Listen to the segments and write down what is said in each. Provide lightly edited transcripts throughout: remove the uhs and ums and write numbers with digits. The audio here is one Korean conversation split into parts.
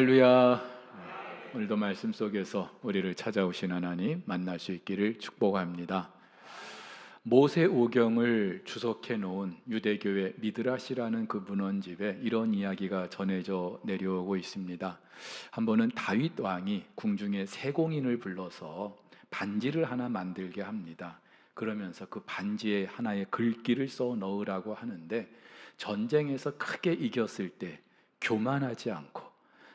할렐루야. 오늘도 말씀 속에서 우리를 찾아오신 하나님 만날 수 있기를 축복합니다. 모세 오경을 주석해 놓은 유대교의 미드라시라는 그 문헌집에 이런 이야기가 전해져 내려오고 있습니다. 한 번은 다윗 왕이 궁중에 세공인을 불러서 반지를 하나 만들게 합니다. 그러면서 그 반지에 하나의 글귀를 써 넣으라고 하는데, 전쟁에서 크게 이겼을 때 교만하지 않고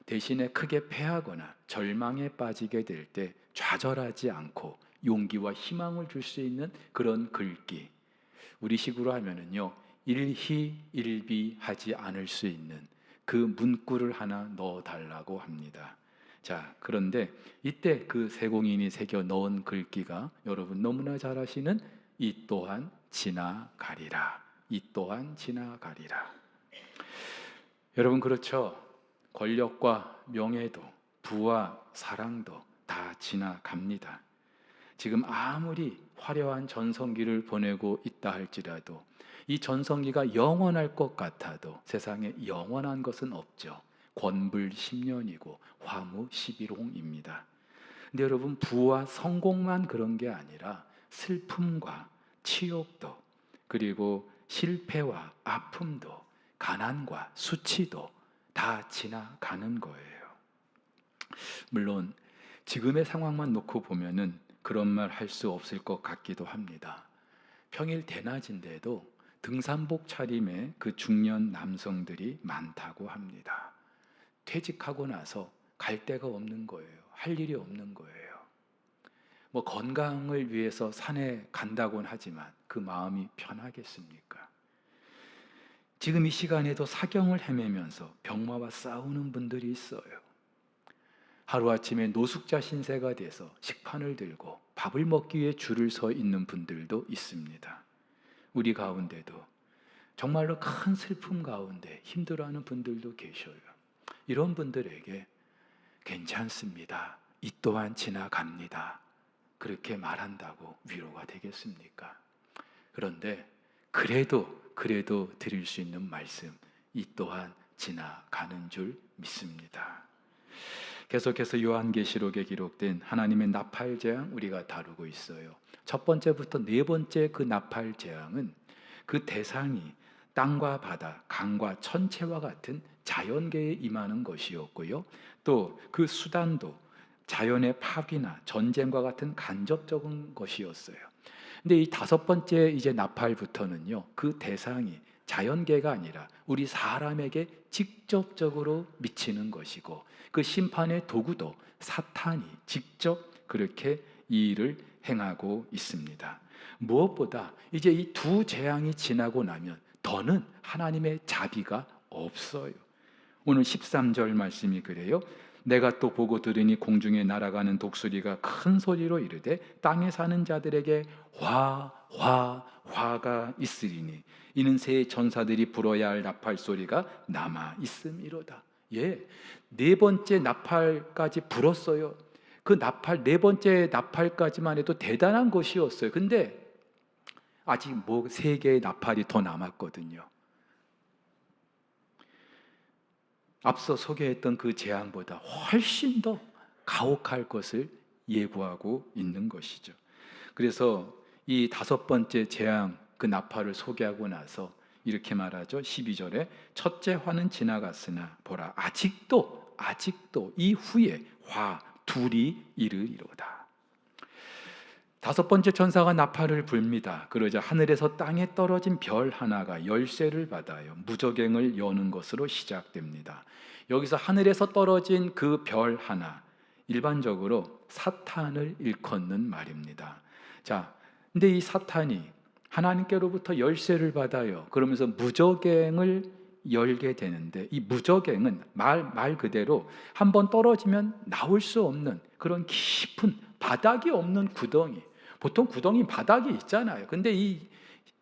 대신에 크게 패하거나 절망에 빠지게 될 때 좌절하지 않고 용기와 희망을 줄 수 있는 그런 글귀, 우리 식으로 하면은요, 일희일비하지 않을 수 있는 그 문구를 하나 넣어 달라고 합니다. 자, 그런데 이때 그 세공인이 새겨 넣은 글귀가 여러분 너무나 잘 아시는 이 또한 지나가리라. 이 또한 지나가리라. 여러분, 그렇죠? 권력과 명예도, 부와 사랑도 다 지나갑니다. 지금 아무리 화려한 전성기를 보내고 있다 할지라도, 이 전성기가 영원할 것 같아도 세상에 영원한 것은 없죠. 권불 10년이고 화무 11홍입니다. 근데 여러분, 부와 성공만 그런 게 아니라 슬픔과 치욕도, 그리고 실패와 아픔도, 가난과 수치도 다 지나가는 거예요. 물론 지금의 상황만 놓고 보면은 그런 말 할 수 없을 것 같기도 합니다. 평일 대낮인데도 등산복 차림의 그 중년 남성들이 많다고 합니다. 퇴직하고 나서 갈 데가 없는 거예요. 할 일이 없는 거예요. 뭐 건강을 위해서 산에 간다곤 하지만 그 마음이 편하겠습니까? 지금 이 시간에도 사경을 헤매면서 병마와 싸우는 분들이 있어요. 하루아침에 노숙자 신세가 돼서 식판을 들고 밥을 먹기 위해 줄을 서 있는 분들도 있습니다. 우리 가운데도 정말로 큰 슬픔 가운데 힘들어하는 분들도 계셔요. 이런 분들에게 괜찮습니다, 이 또한 지나갑니다, 그렇게 말한다고 위로가 되겠습니까? 그런데 그래도 드릴 수 있는 말씀, 이 또한 지나가는 줄 믿습니다. 계속해서 요한계시록에 기록된 하나님의 나팔 재앙 우리가 다루고 있어요. 첫 번째부터 네 번째 그 나팔 재앙은 그 대상이 땅과 바다, 강과 천체와 같은 자연계에 임하는 것이었고요. 또 그 수단도 자연의 파괴나 전쟁과 같은 간접적인 것이었어요. 근데 이 다섯 번째 이제 나팔부터는요, 그 대상이 자연계가 아니라 우리 사람에게 직접적으로 미치는 것이고, 그 심판의 도구도 사탄이 직접 그렇게 이 일을 행하고 있습니다. 무엇보다 이제 이 두 재앙이 지나고 나면 더는 하나님의 자비가 없어요. 오늘 13절 말씀이 그래요. 내가 또 보고 들으니 공중에 날아가는 독수리가 큰 소리로 이르되 땅에 사는 자들에게 화가 있으리니 이는 새 전사들이 불어야 할 나팔 소리가 남아 있음이로다. 예, 네 번째 나팔까지 불었어요. 그 나팔, 네 번째 나팔까지만 해도 대단한 것이었어요. 근데 아직 뭐 세 개의 나팔이 더 남았거든요. 앞서 소개했던 그 재앙보다 훨씬 더 가혹할 것을 예고하고 있는 것이죠. 그래서 이 다섯 번째 재앙, 그 나팔을 소개하고 나서 이렇게 말하죠. 12절에 첫째 화는 지나갔으나 보라, 아직도 이후에 화 둘이 이르리로다. 다섯 번째 천사가 나팔을 불니다. 그러자 하늘에서 땅에 떨어진 별 하나가 열쇠를 받아요. 무저갱을 여는 것으로 시작됩니다. 여기서 하늘에서 떨어진 그 별 하나, 일반적으로 사탄을 일컫는 말입니다. 자, 근데 이 사탄이 하나님께로부터 열쇠를 받아요. 그러면서 무저갱을 열게 되는데, 이 무저갱은 말 그대로 한번 떨어지면 나올 수 없는 그런 깊은 바닥이 없는 구덩이. 보통 구덩이 바닥이 있잖아요. 근데 이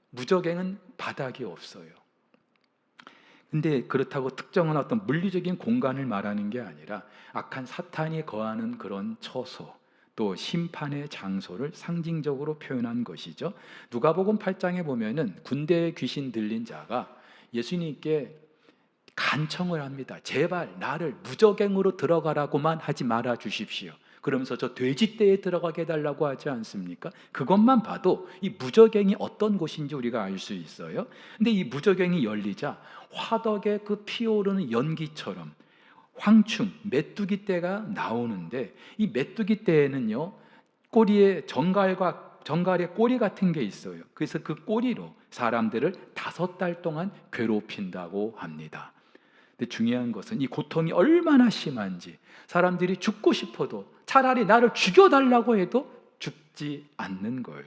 무저갱은 바닥이 없어요. 근데 그렇다고 특정한 어떤 물리적인 공간을 말하는 게 아니라 악한 사탄이 거하는 그런 처소, 또 심판의 장소를 상징적으로 표현한 것이죠. 누가복음 8장에 보면은 군대에 귀신 들린 자가 예수님께 간청을 합니다. 제발 나를 무저갱으로 들어가라고만 하지 말아 주십시오. 그러면서 저 돼지떼에 들어가게 해달라고 하지 않습니까? 그것만 봐도 이 무저갱이 어떤 곳인지 우리가 알 수 있어요. 근데 이 무저갱이 열리자 화덕에 그 피오르는 연기처럼 황충, 메뚜기 떼가 나오는데, 이 메뚜기 떼에는요 꼬리에 정갈의 꼬리 같은 게 있어요. 그래서 그 꼬리로 사람들을 5달 동안 괴롭힌다고 합니다. 근데 중요한 것은 이 고통이 얼마나 심한지, 사람들이 죽고 싶어도 차라리 나를 죽여달라고 해도 죽지 않는 거예요.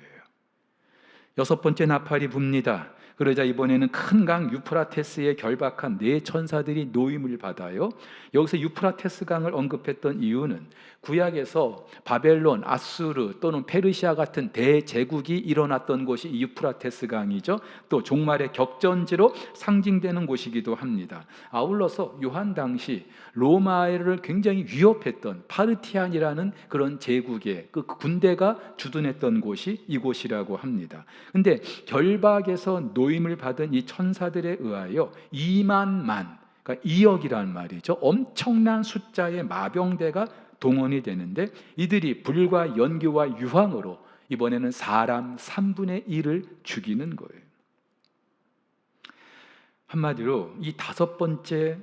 6번째 나팔이 붑니다. 그러자 이번에는 큰 강 유프라테스에 결박한 4천사들이 노임을 받아요. 여기서 유프라테스 강을 언급했던 이유는 구약에서 바벨론, 아수르 또는 페르시아 같은 대제국이 일어났던 곳이 이 유프라테스 강이죠. 또 종말의 격전지로 상징되는 곳이기도 합니다. 아울러서 요한 당시 로마를 굉장히 위협했던 파르티안이라는 그런 제국의 그 군대가 주둔했던 곳이 이곳이라고 합니다. 근데 결박에서 노임을 받은 이 천사들에 의하여 2만, 그러니까 2억이라는 말이죠. 엄청난 숫자의 마병대가 동원이 되는데, 이들이 불과 연기와 유황으로 이번에는 사람 3분의 1을 죽이는 거예요. 한마디로 이 5번째는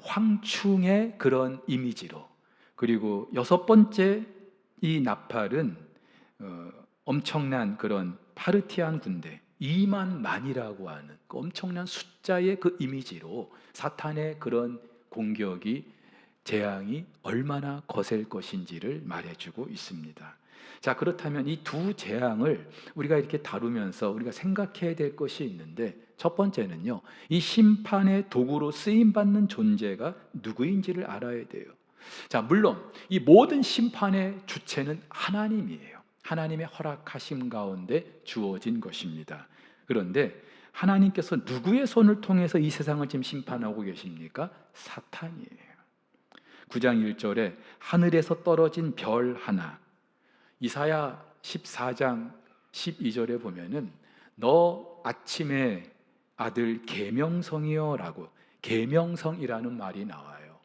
황충의 그런 이미지로, 그리고 6번째 이 나팔은 엄청난 그런 파르티안 군대 2만이라고 하는 그 엄청난 숫자의 그 이미지로 사탄의 그런 공격이, 재앙이 얼마나 거셀 것인지를 말해주고 있습니다. 자, 그렇다면 이 두 재앙을 우리가 이렇게 다루면서 우리가 생각해야 될 것이 있는데, 첫 번째는요, 이 심판의 도구로 쓰임받는 존재가 누구인지를 알아야 돼요. 자, 물론 이 모든 심판의 주체는 하나님이에요. 하나님의 허락하심 가운데 주어진 것입니다. 그런데 하나님께서 누구의 손을 통해서 이 세상을 지금 심판하고 계십니까? 사탄이에요. 9장 1절에 하늘에서 떨어진 별 하나, 이사야 14장 12절에 보면은 너 아침의 아들 계명성이여 라고, 계명성이라는 말이 나와요.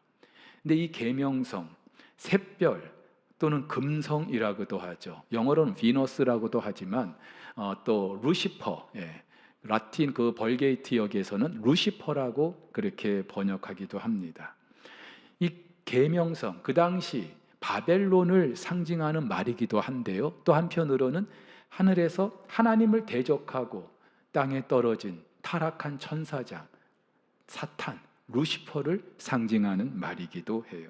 근데 이 계명성, 샛별 또는 금성이라고도 하죠. 영어로는 비너스라고도 하지만 또 루시퍼, 라틴 그 벌게이트 역에서는 루시퍼라고 그렇게 번역하기도 합니다. 이 계명성, 그 당시 바벨론을 상징하는 말이기도 한데요, 또 한편으로는 하늘에서 하나님을 대적하고 땅에 떨어진 타락한 천사장 사탄, 루시퍼를 상징하는 말이기도 해요.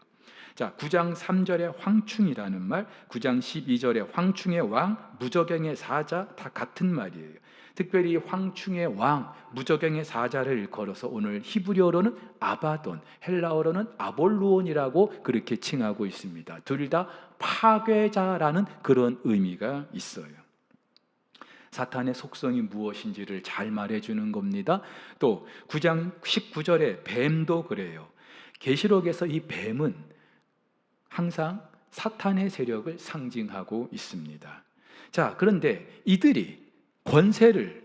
자, 9장 3절에 황충이라는 말, 9장 12절에 황충의 왕, 무저갱의 사자, 다 같은 말이에요. 특별히 황충의 왕, 무저갱의 사자를 일컬어서 오늘 히브리어로는 아바돈, 헬라어로는 아볼루온이라고 그렇게 칭하고 있습니다. 둘 다 파괴자라는 그런 의미가 있어요. 사탄의 속성이 무엇인지를 잘 말해주는 겁니다. 또 9장 19절에 뱀도 그래요. 계시록에서 이 뱀은 항상 사탄의 세력을 상징하고 있습니다. 자, 그런데 이들이 권세를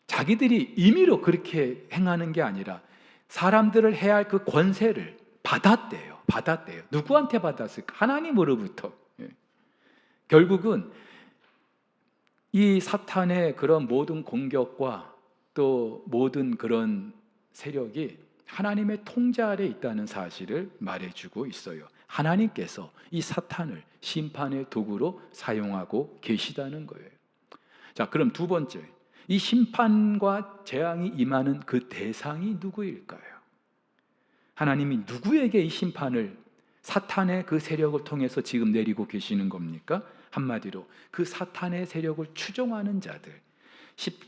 자기들이 임의로 그렇게 행하는 게 아니라 사람들을 해야 할 그 권세를 받았대요. 누구한테 받았을까? 하나님으로부터. 결국은 이 사탄의 그런 모든 공격과 또 모든 그런 세력이 하나님의 통제 아래 있다는 사실을 말해주고 있어요. 하나님께서 이 사탄을 심판의 도구로 사용하고 계시다는 거예요. 자, 그럼 두 번째, 이 심판과 재앙이 임하는 그 대상이 누구일까요? 하나님이 누구에게 이 심판을, 사탄의 그 세력을 통해서 지금 내리고 계시는 겁니까? 한마디로 그 사탄의 세력을 추종하는 자들,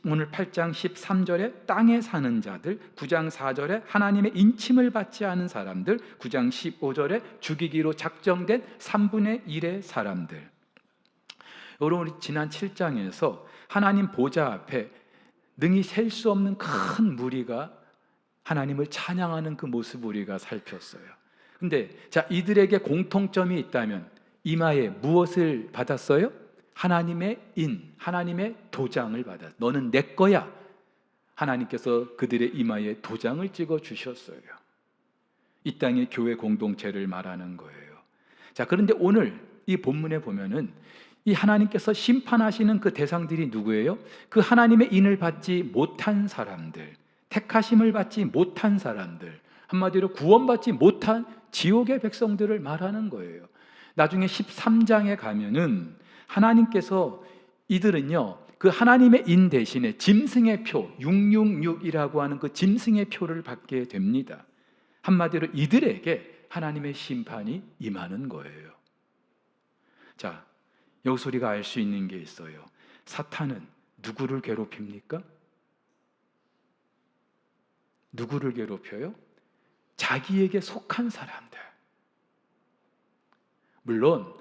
오늘 8장 13절에 땅에 사는 자들, 9장 4절에 하나님의 인침을 받지 않은 사람들, 9장 15절에 죽이기로 작정된 3분의 1의 사람들. 여러분, 우리 지난 7장에서 하나님 보좌 앞에 능히 셀 수 없는 큰 무리가 하나님을 찬양하는 그 모습 우리가 살폈어요. 근데 자, 이들에게 공통점이 있다면 이마에 무엇을 받았어요? 하나님의 하나님의 도장을 받았어요. 너는 내 거야. 하나님께서 그들의 이마에 도장을 찍어 주셨어요. 이 땅의 교회 공동체를 말하는 거예요. 자, 그런데 오늘 이 본문에 보면은 이 하나님께서 심판하시는 그 대상들이 누구예요? 그 하나님의 인을 받지 못한 사람들, 택하심을 받지 못한 사람들, 한마디로 구원받지 못한 지옥의 백성들을 말하는 거예요. 나중에 13장에 가면은 하나님께서 이들은요, 그 하나님의 인 대신에 짐승의 표, 666이라고 하는 그 짐승의 표를 받게 됩니다. 한마디로 이들에게 하나님의 심판이 임하는 거예요. 자, 여기서 우리가 알 수 있는 게 있어요. 사탄은 누구를 괴롭힙니까? 누구를 괴롭혀요? 자기에게 속한 사람들. 물론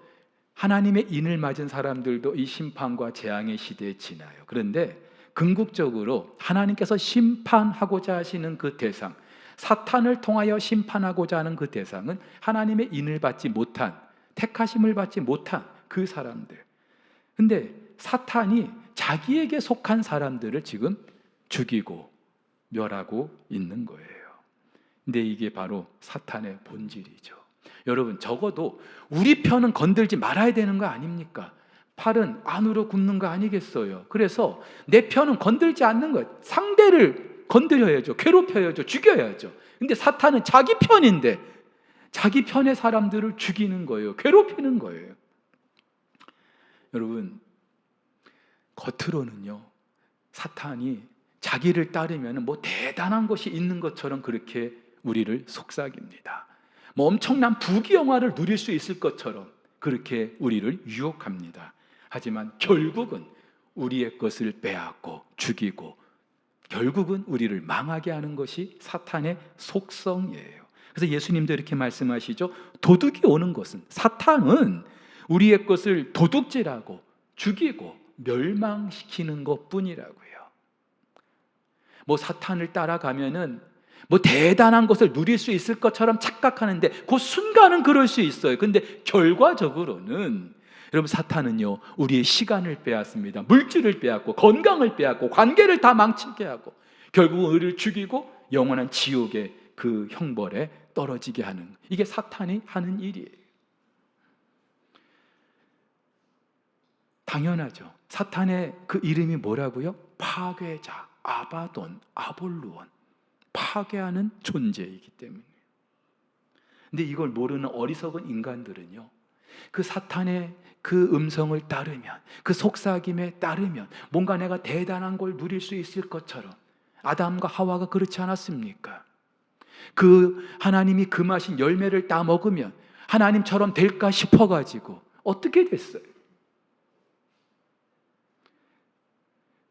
하나님의 인을 맞은 사람들도 이 심판과 재앙의 시대에 지나요. 그런데 궁극적으로 하나님께서 심판하고자 하시는 그 대상, 사탄을 통하여 심판하고자 하는 그 대상은 하나님의 인을 받지 못한, 택하심을 받지 못한 그 사람들. 근데 사탄이 자기에게 속한 사람들을 지금 죽이고 멸하고 있는 거예요. 근데 이게 바로 사탄의 본질이죠. 여러분, 적어도 우리 편은 건들지 말아야 되는 거 아닙니까? 팔은 안으로 굽는 거 아니겠어요? 그래서 내 편은 건들지 않는 거예요. 상대를 건드려야죠. 괴롭혀야죠. 죽여야죠. 근데 사탄은 자기 편인데 자기 편의 사람들을 죽이는 거예요. 괴롭히는 거예요. 여러분, 겉으로는요, 사탄이 자기를 따르면 뭐 대단한 것이 있는 것처럼 그렇게 우리를 속삭입니다. 뭐 엄청난 부귀영화를 누릴 수 있을 것처럼 그렇게 우리를 유혹합니다. 하지만 결국은 우리의 것을 빼앗고 죽이고 결국은 우리를 망하게 하는 것이 사탄의 속성이에요. 그래서 예수님도 이렇게 말씀하시죠. 도둑이 오는 것은, 사탄은 우리의 것을 도둑질하고 죽이고 멸망시키는 것뿐이라고요. 뭐 사탄을 따라가면은 뭐 대단한 것을 누릴 수 있을 것처럼 착각하는데 그 순간은 그럴 수 있어요. 근데 결과적으로는 여러분, 사탄은요, 우리의 시간을 빼앗습니다. 물질을 빼앗고 건강을 빼앗고 관계를 다 망치게 하고 결국은 우리를 죽이고 영원한 지옥의 그 형벌에 떨어지게 하는, 이게 사탄이 하는 일이에요. 당연하죠. 사탄의 그 이름이 뭐라고요? 파괴자, 아바돈, 아볼루온, 파괴하는 존재이기 때문에. 근데 이걸 모르는 어리석은 인간들은요, 그 사탄의 그 음성을 따르면, 그 속삭임에 따르면 뭔가 내가 대단한 걸 누릴 수 있을 것처럼, 아담과 하와가 그렇지 않았습니까? 그 하나님이 금하신 열매를 따 먹으면 하나님처럼 될까 싶어가지고 어떻게 됐어요?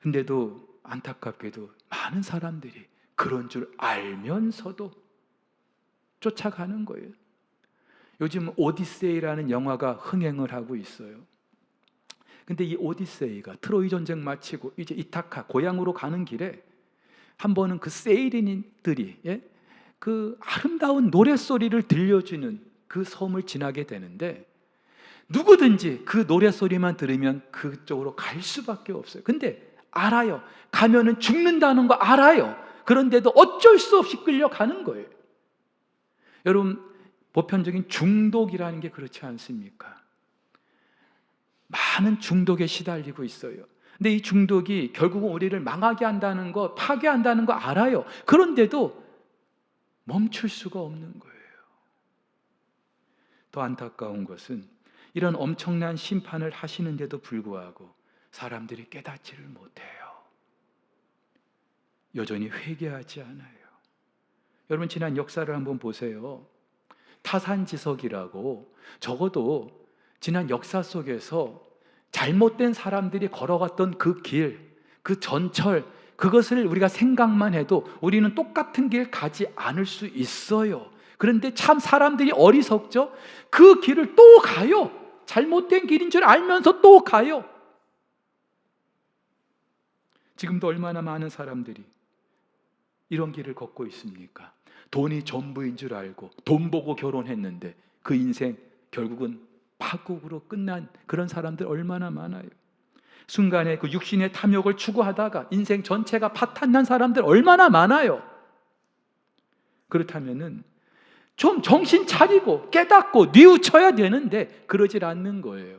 근데도 안타깝게도 많은 사람들이 그런 줄 알면서도 쫓아가는 거예요. 요즘 오디세이라는 영화가 흥행을 하고 있어요. 근데 이 오디세이가 트로이 전쟁 마치고 이제 이타카 고향으로 가는 길에 한 번은 그 세이린들이 그 아름다운 노랫소리를 들려주는 그 섬을 지나게 되는데 누구든지 그 노랫소리만 들으면 그쪽으로 갈 수밖에 없어요. 근데 알아요. 가면은 죽는다는 거 알아요. 그런데도 어쩔 수 없이 끌려가는 거예요. 여러분, 보편적인 중독이라는 게 그렇지 않습니까? 많은 중독에 시달리고 있어요. 근데 이 중독이 결국은 우리를 망하게 한다는 거, 파괴한다는 거 알아요. 그런데도 멈출 수가 없는 거예요. 더 안타까운 것은 이런 엄청난 심판을 하시는데도 불구하고 사람들이 깨닫지를 못해요. 여전히 회개하지 않아요. 여러분, 지난 역사를 한번 보세요. 타산지석이라고 적어도 지난 역사 속에서 잘못된 사람들이 걸어갔던 그 길, 그 전철, 그것을 우리가 생각만 해도 우리는 똑같은 길 가지 않을 수 있어요. 그런데 참 사람들이 어리석죠? 그 길을 또 가요. 잘못된 길인 줄 알면서 또 가요. 지금도 얼마나 많은 사람들이 이런 길을 걷고 있습니까? 돈이 전부인 줄 알고 돈 보고 결혼했는데 그 인생 결국은 파국으로 끝난 그런 사람들 얼마나 많아요. 순간에 그 육신의 탐욕을 추구하다가 인생 전체가 파탄난 사람들 얼마나 많아요. 그렇다면은 좀 정신 차리고 깨닫고 뉘우쳐야 되는데 그러질 않는 거예요.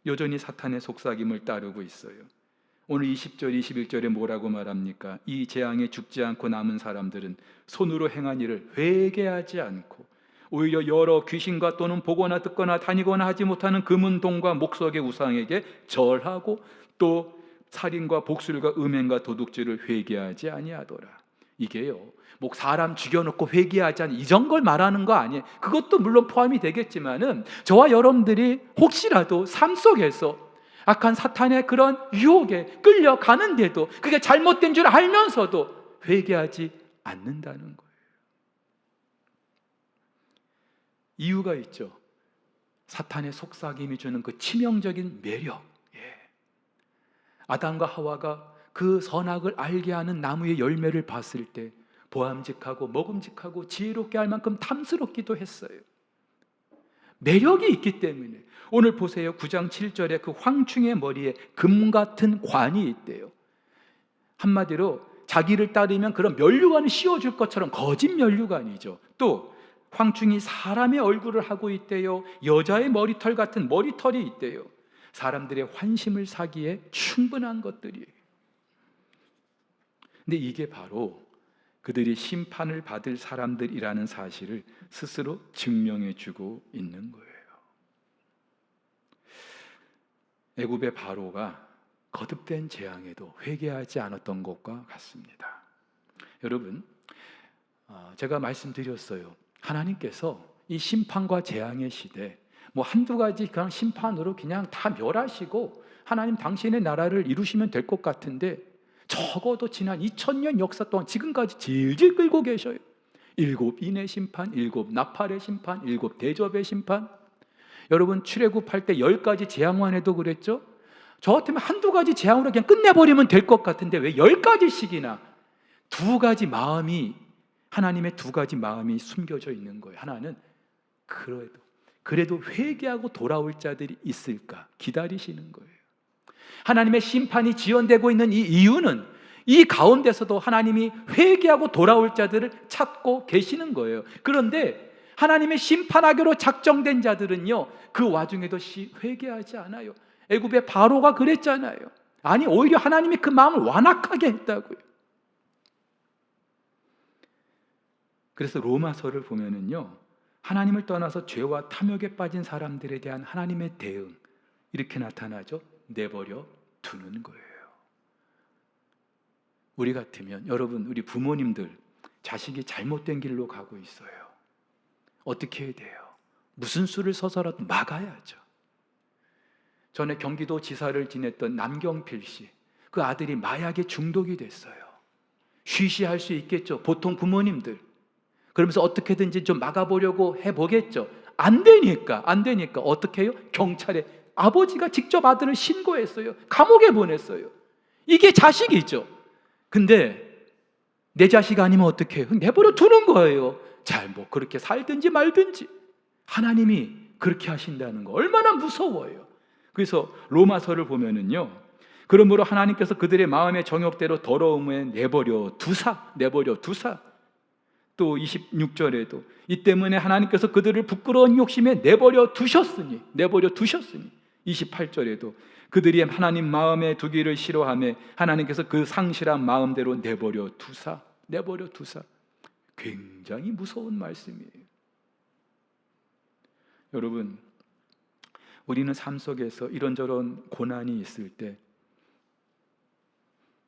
여전히 사탄의 속삭임을 따르고 있어요. 오늘 20절, 21절에 뭐라고 말합니까? 이 재앙에 죽지 않고 남은 사람들은 손으로 행한 일을 회개하지 않고 오히려 여러 귀신과 또는 보거나 듣거나 다니거나 하지 못하는 금은동과 목석의 우상에게 절하고 또 살인과 복술과 음행과 도둑질을 회개하지 아니하더라. 이게요, 뭐 사람 죽여놓고 회개하지 않는 이런 걸 말하는 거 아니에요. 그것도 물론 포함이 되겠지만은 저와 여러분들이 혹시라도 삶 속에서 악한 사탄의 그런 유혹에 끌려가는데도 그게 잘못된 줄 알면서도 회개하지 않는다는 거예요. 이유가 있죠. 사탄의 속삭임이 주는 그 치명적인 매력. 아담과 하와가 그 선악을 알게 하는 나무의 열매를 봤을 때 보암직하고 먹음직하고 지혜롭게 할 만큼 탐스럽기도 했어요. 매력이 있기 때문에. 오늘 보세요. 9장 7절에 그 황충의 머리에 금 같은 관이 있대요. 한마디로 자기를 따르면 그런 면류관을 씌워줄 것처럼 거짓 면류관이죠. 또 황충이 사람의 얼굴을 하고 있대요. 여자의 머리털 같은 머리털이 있대요. 사람들의 환심을 사기에 충분한 것들이에요. 근데 이게 바로 그들이 심판을 받을 사람들이라는 사실을 스스로 증명해 주고 있는 거예요. 애굽의 바로가 거듭된 재앙에도 회개하지 않았던 것과 같습니다. 여러분, 제가 말씀드렸어요. 하나님께서 이 심판과 재앙의 시대 뭐 한두 가지 그냥 심판으로 그냥 다 멸하시고 하나님 당신의 나라를 이루시면 될 것 같은데 적어도 지난 2000년 역사 동안 지금까지 질질 끌고 계셔요. 7 인의 심판, 7 나팔의 심판, 7 대접의 심판. 여러분 출애굽할 때 10가지 재앙만 해도 그랬죠? 저 같으면 한두 가지 재앙으로 그냥 끝내버리면 될 것 같은데 왜 10가지씩이나 두 가지 마음이 하나님의 두 가지 마음이 숨겨져 있는 거예요. 하나는 그래도 회개하고 돌아올 자들이 있을까 기다리시는 거예요. 하나님의 심판이 지연되고 있는 이 이유는 이 가운데서도 하나님이 회개하고 돌아올 자들을 찾고 계시는 거예요. 그런데 하나님의 심판하기로 작정된 자들은요, 그 와중에도 회개하지 않아요. 애굽의 바로가 그랬잖아요. 아니 오히려 하나님이 그 마음을 완악하게 했다고요. 그래서 로마서를 보면은요, 하나님을 떠나서 죄와 탐욕에 빠진 사람들에 대한 하나님의 대응 이렇게 나타나죠. 내버려 두는 거예요. 우리 같으면 여러분, 우리 부모님들 자식이 잘못된 길로 가고 있어요. 어떻게 해야 돼요? 무슨 수를 서서라도 막아야죠. 전에 경기도 지사를 지냈던 남경필 씨, 그 아들이 마약에 중독이 됐어요. 쉬쉬할 수 있겠죠. 보통 부모님들 그러면서 어떻게든지 좀 막아보려고 해보겠죠. 안 되니까 어떻게 해요? 경찰에 아버지가 직접 아들을 신고했어요. 감옥에 보냈어요. 이게 자식이죠. 근데 내 자식 아니면 어떻게 해요? 내버려 두는 거예요. 잘 뭐 그렇게 살든지 말든지. 하나님이 그렇게 하신다는 거 얼마나 무서워요. 그래서 로마서를 보면은요, 그러므로 하나님께서 그들의 마음의 정욕대로 더러움에 내버려 두사. 또 26절에도 이 때문에 하나님께서 그들을 부끄러운 욕심에 내버려 두셨으니 28절에도 그들이 하나님 마음에 두기를 싫어하며 하나님께서 그 상실한 마음대로 내버려 두사. 굉장히 무서운 말씀이에요. 여러분, 우리는 삶 속에서 이런저런 고난이 있을 때,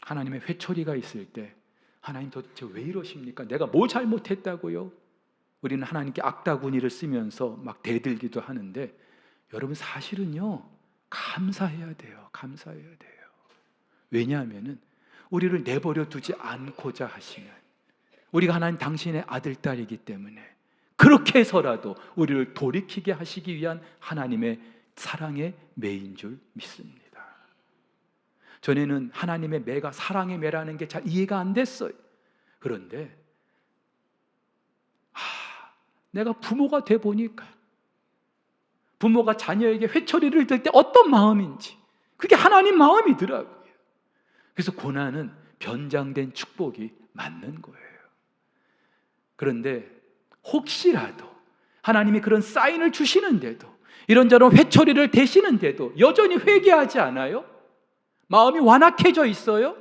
하나님의 회초리가 있을 때 하나님 도대체 왜 이러십니까? 내가 뭐 잘못했다고요? 우리는 하나님께 악다구니를 쓰면서 막 대들기도 하는데 여러분 사실은요, 감사해야 돼요. 왜냐하면 우리를 내버려 두지 않고자 하시는, 우리가 하나님 당신의 아들, 딸이기 때문에 그렇게 해서라도 우리를 돌이키게 하시기 위한 하나님의 사랑의 매인 줄 믿습니다. 전에는 하나님의 매가 사랑의 매라는 게 잘 이해가 안 됐어요. 그런데 내가 부모가 돼 보니까 부모가 자녀에게 회초리를 들 때 어떤 마음인지 그게 하나님 마음이더라고요. 그래서 고난은 변장된 축복이 맞는 거예요. 그런데 혹시라도 하나님이 그런 사인을 주시는데도, 이런저런 회초리를 대시는데도 여전히 회개하지 않아요? 마음이 완악해져 있어요?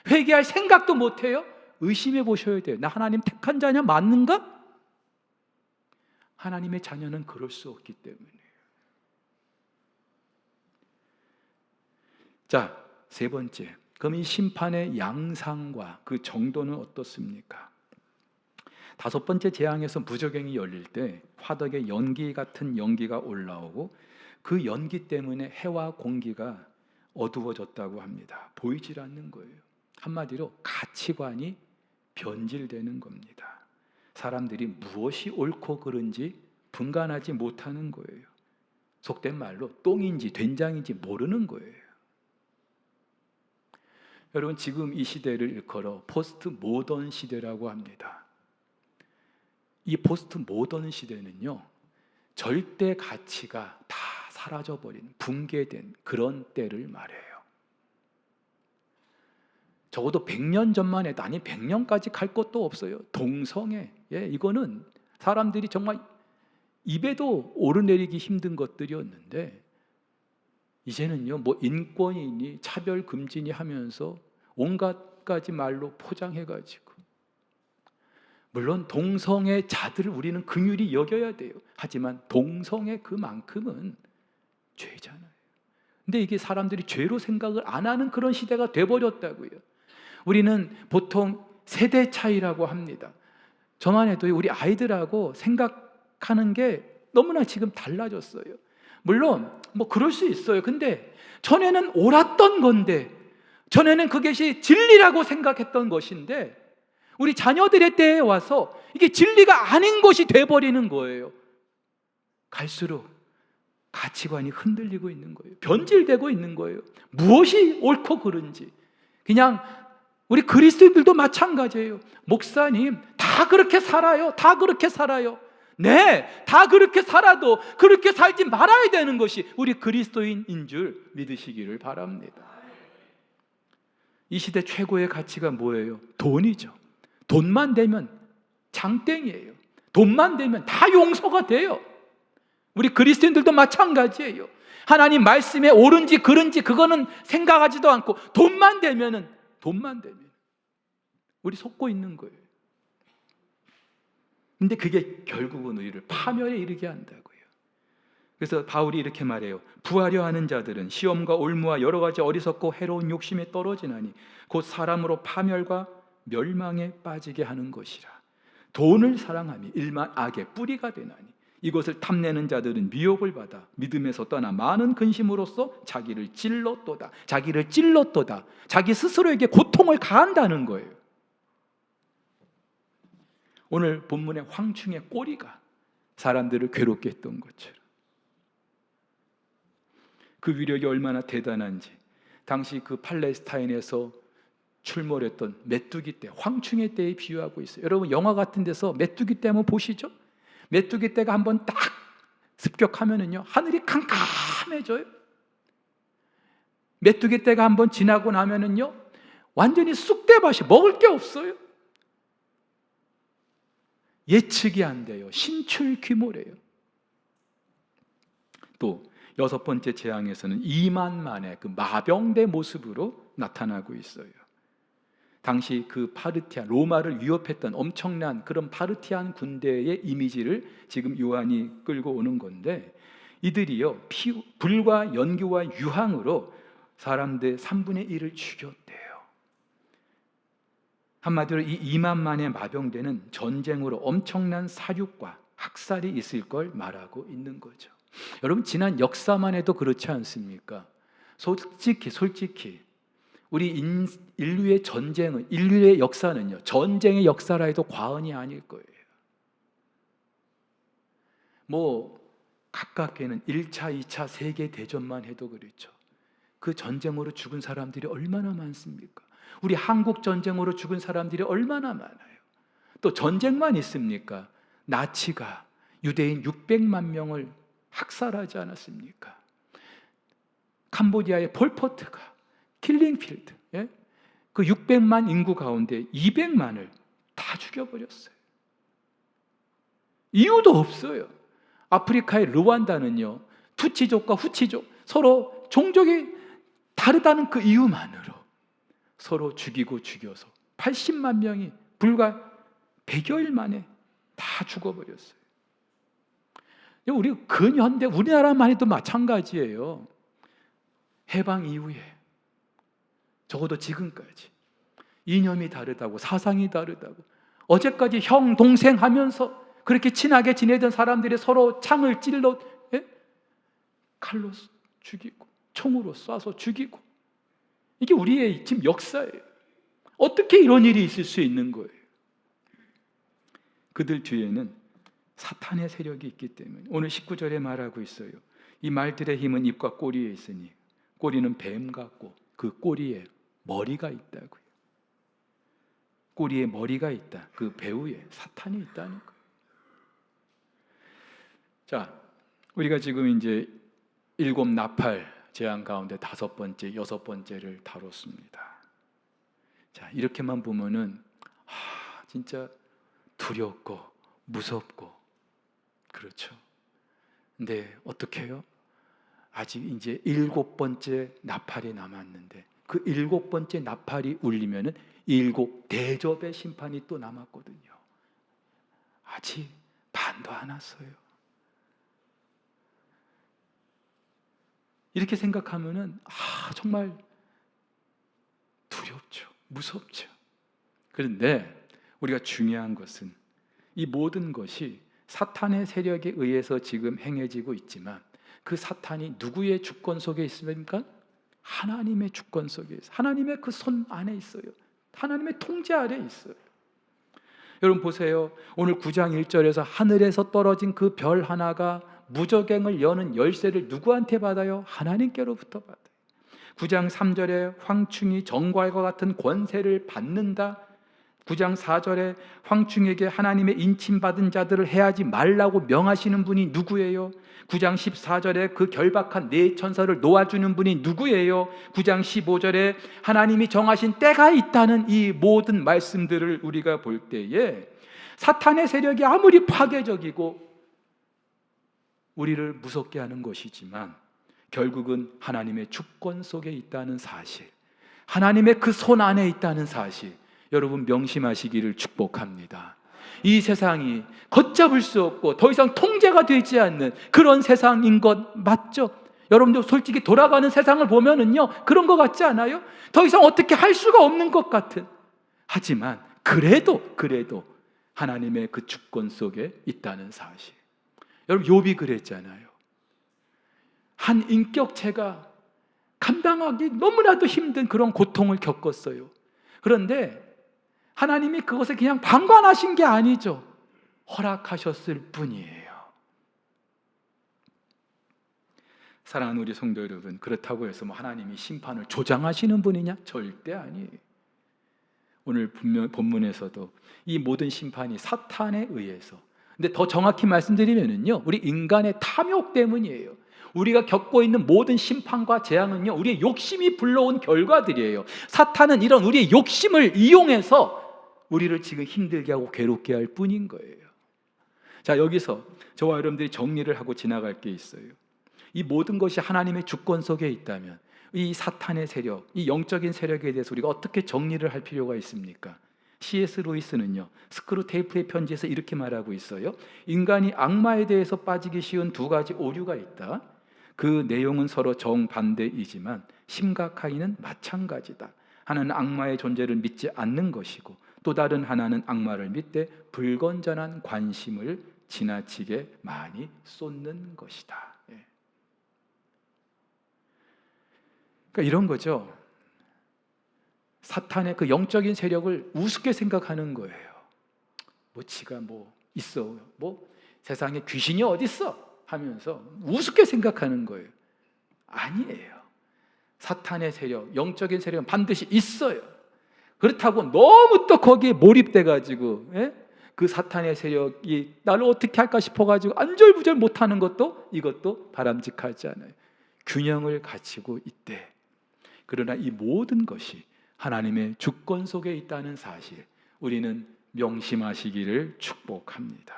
회개할 생각도 못해요? 의심해 보셔야 돼요. 나 하나님 택한 자냐? 맞는가? 하나님의 자녀는 그럴 수 없기 때문이에요. 자, 세 번째, 그럼 이 심판의 양상과 그 정도는 어떻습니까? 다섯 번째 재앙에서 무저갱이 열릴 때 화덕에 연기 같은 연기가 올라오고 그 연기 때문에 해와 공기가 어두워졌다고 합니다. 보이질 않는 거예요. 한마디로 가치관이 변질되는 겁니다. 사람들이 무엇이 옳고 그른지 분간하지 못하는 거예요. 속된 말로 똥인지 된장인지 모르는 거예요. 여러분, 지금 이 시대를 일컬어 포스트 모던 시대라고 합니다. 이 포스트 모던 시대는요, 절대 가치가 다 사라져버린, 붕괴된 그런 때를 말해요. 적어도 100년 전만 해도, 아니 100년까지 갈 것도 없어요. 동성애, 이거는 사람들이 정말 입에도 오르내리기 힘든 것들이었는데, 이제는요, 뭐 인권이니 차별 금지니 하면서 온갖 가지 말로 포장해가지고, 물론 동성애 자들을 우리는 긍휼히 여겨야 돼요. 하지만 동성애 그만큼은 죄잖아요. 근데 이게 사람들이 죄로 생각을 안 하는 그런 시대가 돼버렸다고요. 우리는 보통 세대 차이라고 합니다. 저만 해도 우리 아이들하고 생각하는 게 너무나 지금 달라졌어요. 물론 뭐 그럴 수 있어요. 근데 전에는 옳았던 건데, 전에는 그것이 진리라고 생각했던 것인데, 우리 자녀들의 때에 와서 이게 진리가 아닌 것이 돼버리는 거예요. 갈수록 가치관이 흔들리고 있는 거예요. 변질되고 있는 거예요. 무엇이 옳고 그른지. 그냥 우리 그리스도인들도 마찬가지예요. 목사님, 다 그렇게 살아요. 다 그렇게 살아요. 네, 다 그렇게 살아도 그렇게 살지 말아야 되는 것이 우리 그리스도인인 줄 믿으시기를 바랍니다. 이 시대 최고의 가치가 뭐예요? 돈이죠. 돈만 되면 장땡이에요. 돈만 되면 다 용서가 돼요. 우리 그리스도인들도 마찬가지예요. 하나님 말씀에 옳은지 그른지 그거는 생각하지도 않고 돈만 되면 우리 속고 있는 거예요. 근데 그게 결국은 우리를 파멸에 이르게 한다고요. 그래서 바울이 이렇게 말해요. 부하려 하는 자들은 시험과 올무와 여러 가지 어리석고 해로운 욕심에 떨어지나니 곧 사람으로 파멸과 멸망에 빠지게 하는 것이라. 돈을 사랑하며 일만 악의 뿌리가 되나니 이것을 탐내는 자들은 미혹을 받아 믿음에서 떠나 많은 근심으로써 자기를 찔렀도다. 자기 스스로에게 고통을 가한다는 거예요. 오늘 본문의 황충의 꼬리가 사람들을 괴롭게 했던 것처럼 그 위력이 얼마나 대단한지, 당시 그 팔레스타인에서 출몰했던 메뚜기 떼, 황충의 떼에 비유하고 있어요. 여러분 영화 같은 데서 메뚜기 떼 한번 보시죠. 메뚜기 떼가 한번 딱 습격하면은요, 하늘이 캄캄해져요. 메뚜기 떼가 한번 지나고 나면은요, 완전히 쑥대밭이 먹을 게 없어요. 예측이 안 돼요. 신출귀몰이에요. 또 여섯 번째 재앙에서는 2만 만의 그 마병대 모습으로 나타나고 있어요. 당시 그 파르티아, 로마를 위협했던 엄청난 그런 파르티안 군대의 이미지를 지금 요한이 끌고 오는 건데, 이들이요 불과 연기와 유황으로 사람들 3분의 1을 죽였대요. 한마디로 이 2만 만의 마병대는 전쟁으로 엄청난 사육과 학살이 있을 걸 말하고 있는 거죠. 여러분 지난 역사만 해도 그렇지 않습니까? 솔직히 우리 인류의 전쟁은, 인류의 역사는요, 전쟁의 역사라 해도 과언이 아닐 거예요. 뭐 가깝게는 1차, 2차 세계대전만 해도 그렇죠. 그 전쟁으로 죽은 사람들이 얼마나 많습니까? 우리 한국 전쟁으로 죽은 사람들이 얼마나 많아요. 또 전쟁만 있습니까? 나치가 유대인 600만 명을 학살하지 않았습니까? 캄보디아의 폴포트가 킬링필드, 그 600만 인구 가운데 200만을 다 죽여버렸어요. 이유도 없어요. 아프리카의 르완다는요, 투치족과 후치족 서로 종족이 다르다는 그 이유만으로 서로 죽이고 죽여서 80만 명이 불과 100여일 만에 다 죽어버렸어요. 우리 근현대 우리나라만 해도 마찬가지예요. 해방 이후에 적어도 지금까지 이념이 다르다고, 사상이 다르다고, 어제까지 형 동생 하면서 그렇게 친하게 지내던 사람들이 서로 창을 찔러 칼로 죽이고 총으로 쏴서 죽이고, 이게 우리의 지금 역사예요. 어떻게 이런 일이 있을 수 있는 거예요? 그들 뒤에는 사탄의 세력이 있기 때문에 오늘 19절에 말하고 있어요. 이 말들의 힘은 입과 꼬리에 있으니 꼬리는 뱀 같고 그 꼬리에 머리가 있다고요. 꼬리에 머리가 있다. 그 배후에 사탄이 있다는 거예요. 자, 우리가 지금 이제 7 나팔 재앙 가운데 5번째, 6번째를 다뤘습니다. 자, 이렇게만 보면은 진짜 두렵고 무섭고 그렇죠. 근데 어떻게 해요? 아직 이제 7번째 나팔이 남았는데 그 7번째 나팔이 울리면은 7 대접의 심판이 또 남았거든요. 아직 반도 안 왔어요. 이렇게 생각하면은 정말 두렵죠. 무섭죠. 그런데 우리가 중요한 것은 이 모든 것이 사탄의 세력에 의해서 지금 행해지고 있지만 그 사탄이 누구의 주권 속에 있습니까? 하나님의 주권 속에 있어요. 하나님의 그 손 안에 있어요. 하나님의 통제 아래 있어요. 여러분 보세요. 오늘 9장 1절에서 하늘에서 떨어진 그 별 하나가 무저갱을 여는 열쇠를 누구한테 받아요? 하나님께로부터 받아요. 9장 3절에 황충이 정과과 같은 권세를 받는다. 9장 4절에 황충에게 하나님의 인침받은 자들을 해하지 말라고 명하시는 분이 누구예요? 9장 14절에 그 결박한 네 천사를 놓아주는 분이 누구예요? 9장 15절에 하나님이 정하신 때가 있다는 이 모든 말씀들을 우리가 볼 때에 사탄의 세력이 아무리 파괴적이고 우리를 무섭게 하는 것이지만 결국은 하나님의 주권 속에 있다는 사실, 하나님의 그 손 안에 있다는 사실, 여러분 명심하시기를 축복합니다. 이 세상이 걷잡을 수 없고 더 이상 통제가 되지 않는 그런 세상인 것 맞죠? 여러분도 솔직히 돌아가는 세상을 보면은요, 그런 것 같지 않아요? 더 이상 어떻게 할 수가 없는 것 같은. 하지만 그래도 하나님의 그 주권 속에 있다는 사실. 여러분 욥이 그랬잖아요. 한 인격체가 감당하기 너무나도 힘든 그런 고통을 겪었어요. 그런데 하나님이 그것에 그냥 방관하신 게 아니죠. 허락하셨을 뿐이에요. 사랑하는 우리 성도 여러분, 그렇다고 해서 하나님이 심판을 조장하시는 분이냐? 절대 아니에요. 오늘 본문에서도 이 모든 심판이 사탄에 의해서, 근데 더 정확히 말씀드리면은요, 우리 인간의 탐욕 때문이에요. 우리가 겪고 있는 모든 심판과 재앙은요, 우리의 욕심이 불러온 결과들이에요. 사탄은 이런 우리의 욕심을 이용해서 우리를 지금 힘들게 하고 괴롭게 할 뿐인 거예요. 자, 여기서 저와 여러분들이 정리를 하고 지나갈 게 있어요. 이 모든 것이 하나님의 주권 속에 있다면 이 사탄의 세력, 이 영적인 세력에 대해서 우리가 어떻게 정리를 할 필요가 있습니까? C.S. 루이스는요, 스크루테이프의 편지에서 이렇게 말하고 있어요. 인간이 악마에 대해서 빠지기 쉬운 2가지 오류가 있다. 그 내용은 서로 정반대이지만 심각하기는 마찬가지다. 하나는 악마의 존재를 믿지 않는 것이고 또 다른 하나는 악마를 믿되 불건전한 관심을 지나치게 많이 쏟는 것이다. 그러니까 이런 거죠. 사탄의 그 영적인 세력을 우습게 생각하는 거예요. 지가 있어, 세상에 귀신이 어디 있어 하면서 우습게 생각하는 거예요. 아니에요. 사탄의 세력, 영적인 세력은 반드시 있어요. 그렇다고 너무 또 거기에 몰입돼가지고 그 사탄의 세력이 나를 어떻게 할까 싶어가지고 안절부절 못하는 것도, 이것도 바람직하지 않아요. 균형을 갖추고 있대. 그러나 이 모든 것이 하나님의 주권 속에 있다는 사실, 우리는 명심하시기를 축복합니다.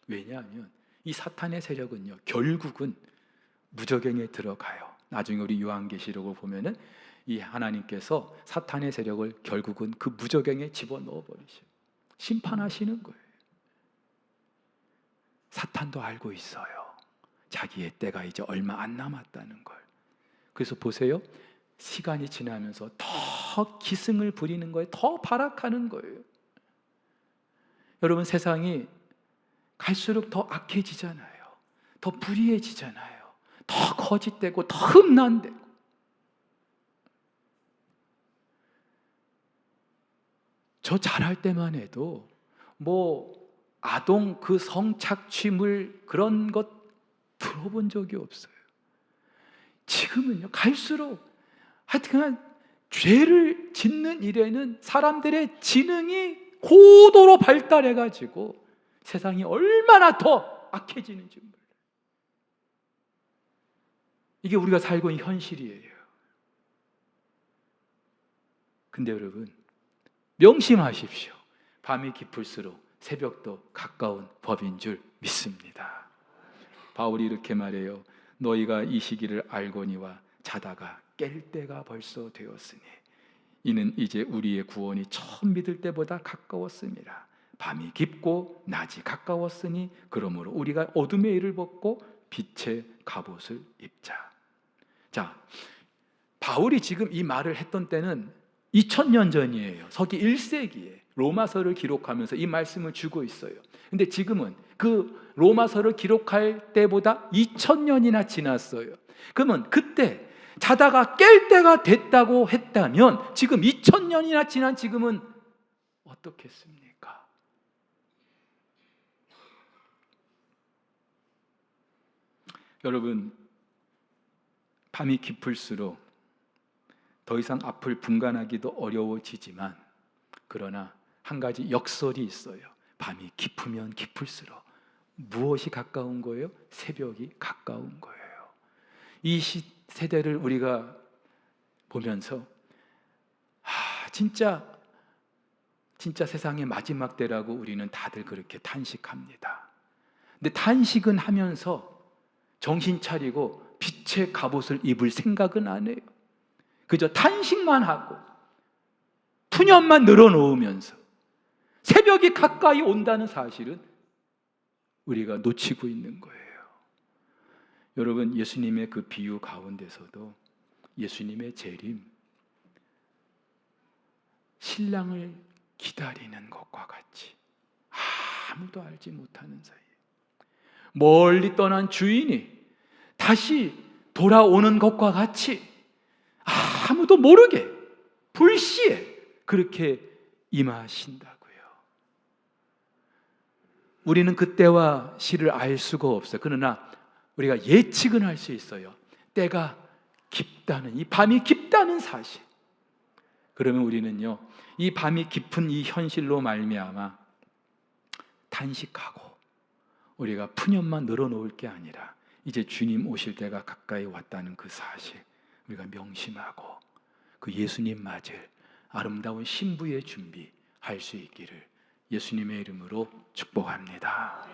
왜냐하면 이 사탄의 세력은요, 결국은 무저갱에 들어가요. 나중에 우리 요한계시록을 보면은 이 하나님께서 사탄의 세력을 결국은 그 무저갱에 집어넣어 버리셔요. 심판하시는 거예요. 사탄도 알고 있어요. 자기의 때가 이제 얼마 안 남았다는 걸. 그래서 보세요. 시간이 지나면서 더 기승을 부리는 거예요. 더 발악하는 거예요. 여러분, 세상이 갈수록 더 악해지잖아요. 더 불의해지잖아요. 더 거짓되고 더 흠난되고. 저 잘할 때만 해도 아동 그 성착취물 그런 것 들어본 적이 없어요. 지금은요, 갈수록 하여튼 죄를 짓는 일에는 사람들의 지능이 고도로 발달해가지고 세상이 얼마나 더 악해지는지 몰라요. 이게 우리가 살고 있는 현실이에요. 근데 여러분, 명심하십시오. 밤이 깊을수록 새벽도 가까운 법인 줄 믿습니다. 바울이 이렇게 말해요. 너희가 이 시기를 알거니와 자다가 깰 때가 벌써 되었으니 이는 이제 우리의 구원이 처음 믿을 때보다 가까웠습니다. 밤이 깊고 낮이 가까웠으니 그러므로 우리가 어둠의 일을 벗고 빛의 갑옷을 입자. 자, 바울이 지금 이 말을 했던 때는 2000년 전이에요. 서기 1세기에 로마서를 기록하면서 이 말씀을 주고 있어요. 근데 지금은 그 로마서를 기록할 때보다 2000년이나 지났어요. 그러면 그때 자다가 깰 때가 됐다고 했다면 지금 2000년이나 지난 지금은 어떻겠습니까? 여러분, 밤이 깊을수록 더 이상 앞을 분간하기도 어려워지지만, 그러나 한 가지 역설이 있어요. 밤이 깊으면 깊을수록 무엇이 가까운 거예요? 새벽이 가까운 거예요. 이 세대를 우리가 보면서 진짜 세상의 마지막 때라고 우리는 다들 그렇게 탄식합니다. 근데 탄식은 하면서 정신 차리고 빛의 갑옷을 입을 생각은 안 해요. 그저 탄식만 하고 푸념만 늘어놓으면서 새벽이 가까이 온다는 사실은 우리가 놓치고 있는 거예요. 여러분, 예수님의 그 비유 가운데서도 예수님의 재림, 신랑을 기다리는 것과 같이 아무도 알지 못하는 사이에 멀리 떠난 주인이 다시 돌아오는 것과 같이 아무도 모르게 불시에 그렇게 임하신다고요. 우리는 그때와 시를 알 수가 없어요. 그러나 우리가 예측은 할 수 있어요. 때가 깊다는, 이 밤이 깊다는 사실. 그러면 우리는요, 이 밤이 깊은 이 현실로 말미암아 탄식하고 우리가 푸념만 늘어놓을 게 아니라 이제 주님 오실 때가 가까이 왔다는 그 사실 우리가 명심하고 그 예수님 맞을 아름다운 신부의 준비할 수 있기를 예수님의 이름으로 축복합니다.